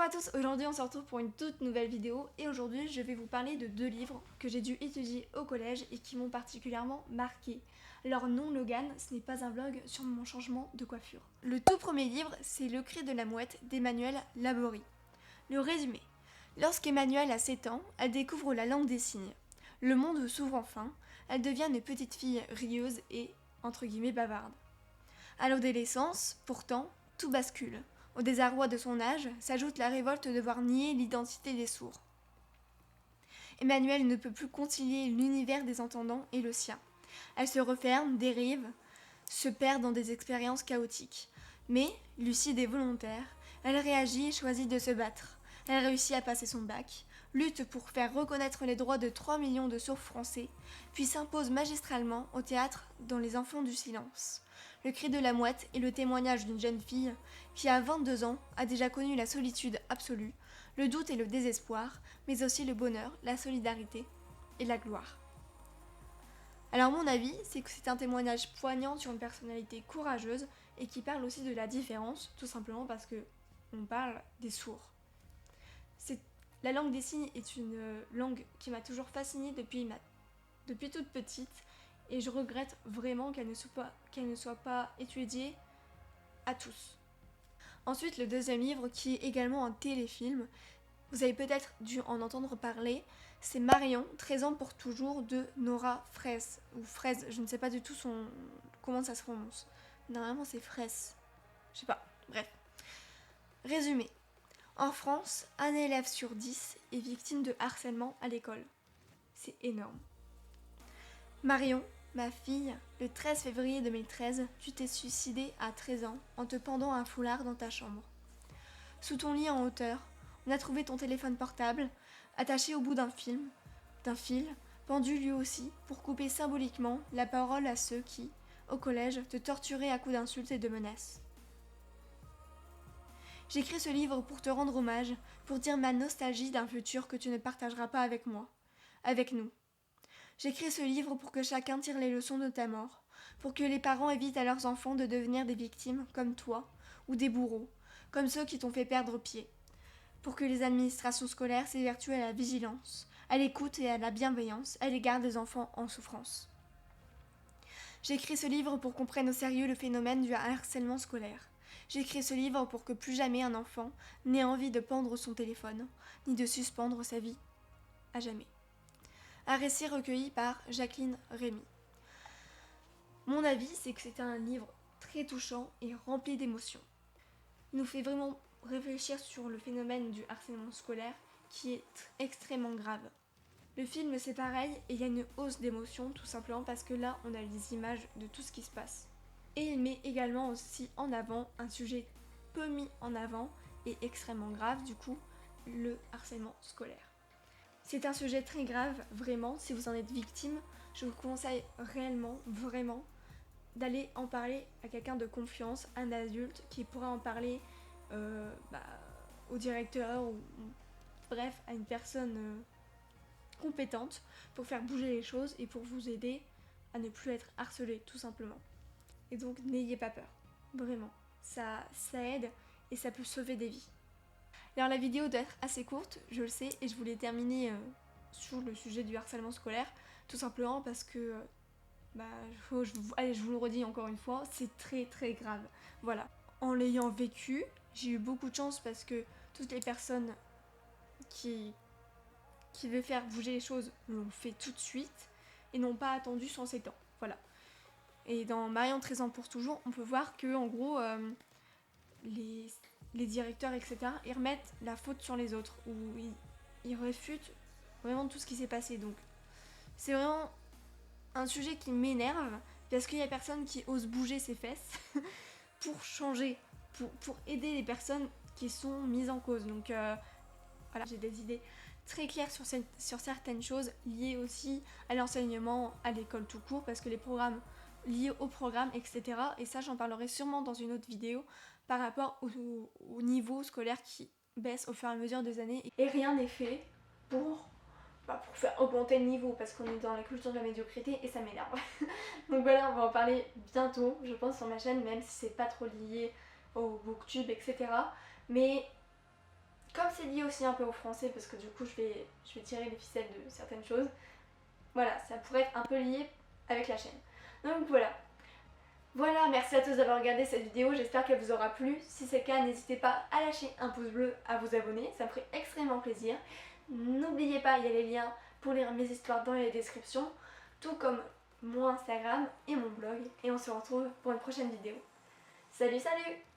à tous, aujourd'hui on se retrouve pour une toute nouvelle vidéo et aujourd'hui je vais vous parler de deux livres que j'ai dû étudier au collège et qui m'ont particulièrement marqué. Alors non Logan, ce n'est pas un vlog sur mon changement de coiffure. Le tout premier livre, c'est Le cri de la mouette d'Emmanuelle Laborie. Le résumé. Lorsqu'Emmanuelle a 7 ans, elle découvre la langue des signes. Le monde s'ouvre enfin, elle devient une petite fille rieuse et, entre guillemets, bavarde. À l'adolescence, pourtant, tout bascule. Au désarroi de son âge s'ajoute la révolte de voir nier l'identité des sourds. Emmanuelle ne peut plus concilier l'univers des entendants et le sien. Elle se referme, dérive, se perd dans des expériences chaotiques. Mais, lucide et volontaire, elle réagit et choisit de se battre. Elle réussit à passer son bac, lutte pour faire reconnaître les droits de 3 millions de sourds français, puis s'impose magistralement au théâtre dans Les Enfants du silence. Le cri de la mouette est le témoignage d'une jeune fille qui, à 22 ans, a déjà connu la solitude absolue, le doute et le désespoir, mais aussi le bonheur, la solidarité et la gloire. Alors mon avis, c'est que c'est un témoignage poignant sur une personnalité courageuse et qui parle aussi de la différence, tout simplement parce que on parle des sourds. La langue des signes est une langue qui m'a toujours fascinée depuis toute petite et je regrette vraiment qu'elle ne soit pas étudiée à tous. Ensuite, le deuxième livre, qui est également un téléfilm, vous avez peut-être dû en entendre parler, c'est Marion, 13 ans pour toujours, de Nora Fraisse, ou Fraise, je ne sais pas du tout comment ça se prononce. Normalement c'est Fraisse, je sais pas, bref. Résumé. En France, un élève sur 10 est victime de harcèlement à l'école. C'est énorme. Marion, ma fille, le 13 février 2013, tu t'es suicidée à 13 ans en te pendant un foulard dans ta chambre. Sous ton lit en hauteur, on a trouvé ton téléphone portable, attaché au bout d'un fil, pendu lui aussi, pour couper symboliquement la parole à ceux qui, au collège, te torturaient à coups d'insultes et de menaces. J'écris ce livre pour te rendre hommage, pour dire ma nostalgie d'un futur que tu ne partageras pas avec moi, avec nous. J'écris ce livre pour que chacun tire les leçons de ta mort, pour que les parents évitent à leurs enfants de devenir des victimes comme toi, ou des bourreaux, comme ceux qui t'ont fait perdre pied, pour que les administrations scolaires s'évertuent à la vigilance, à l'écoute et à la bienveillance à l'égard des enfants en souffrance. J'écris ce livre pour qu'on prenne au sérieux le phénomène du harcèlement scolaire. J'écris ce livre pour que plus jamais un enfant n'ait envie de pendre son téléphone, ni de suspendre sa vie à jamais. Un récit recueilli par Jacqueline Rémy. Mon avis, c'est que c'est un livre très touchant et rempli d'émotions. Il nous fait vraiment réfléchir sur le phénomène du harcèlement scolaire qui est extrêmement grave. Le film, c'est pareil, et il y a une hausse d'émotions tout simplement parce que là, on a les images de tout ce qui se passe. Et il met également aussi en avant un sujet peu mis en avant et extrêmement grave, du coup, le harcèlement scolaire. C'est un sujet très grave, vraiment, si vous en êtes victime, je vous conseille réellement, vraiment, d'aller en parler à quelqu'un de confiance, un adulte qui pourra en parler au directeur ou bref, à une personne compétente pour faire bouger les choses et pour vous aider à ne plus être harcelé, tout simplement. Et donc n'ayez pas peur, vraiment, ça aide et ça peut sauver des vies. Alors la vidéo doit être assez courte, je le sais, et je voulais terminer sur le sujet du harcèlement scolaire, tout simplement parce que, je vous le redis encore une fois, c'est très très grave. Voilà, en l'ayant vécu, j'ai eu beaucoup de chance parce que toutes les personnes qui veulent faire bouger les choses l'ont fait tout de suite et n'ont pas attendu 107 ans. Voilà. Et dans Marion 13 ans pour toujours, on peut voir que en gros, les directeurs, etc., ils remettent la faute sur les autres, ou ils réfutent vraiment tout ce qui s'est passé. Donc c'est vraiment un sujet qui m'énerve, parce qu'il y a personne qui ose bouger ses fesses pour changer, pour aider les personnes qui sont mises en cause. Donc voilà, j'ai des idées très claires sur certaines choses liées aussi à l'enseignement, à l'école tout court, parce que les programmes liés au programme, etc. Et ça, j'en parlerai sûrement dans une autre vidéo par rapport au niveau scolaire qui baisse au fur et à mesure des années. Et rien n'est fait pour faire augmenter le niveau, parce qu'on est dans la culture de la médiocrité et ça m'énerve. Donc voilà, on va en parler bientôt, je pense, sur ma chaîne, même si c'est pas trop lié au booktube, etc. Mais Comme c'est lié aussi un peu au français, parce que du coup je vais tirer les ficelles de certaines choses, voilà, ça pourrait être un peu lié avec la chaîne. Donc voilà. Voilà, merci à tous d'avoir regardé cette vidéo, j'espère qu'elle vous aura plu. Si c'est le cas, n'hésitez pas à lâcher un pouce bleu, à vous abonner, ça me ferait extrêmement plaisir. N'oubliez pas, il y a les liens pour lire mes histoires dans les descriptions, tout comme mon Instagram et mon blog. Et on se retrouve pour une prochaine vidéo. Salut, salut!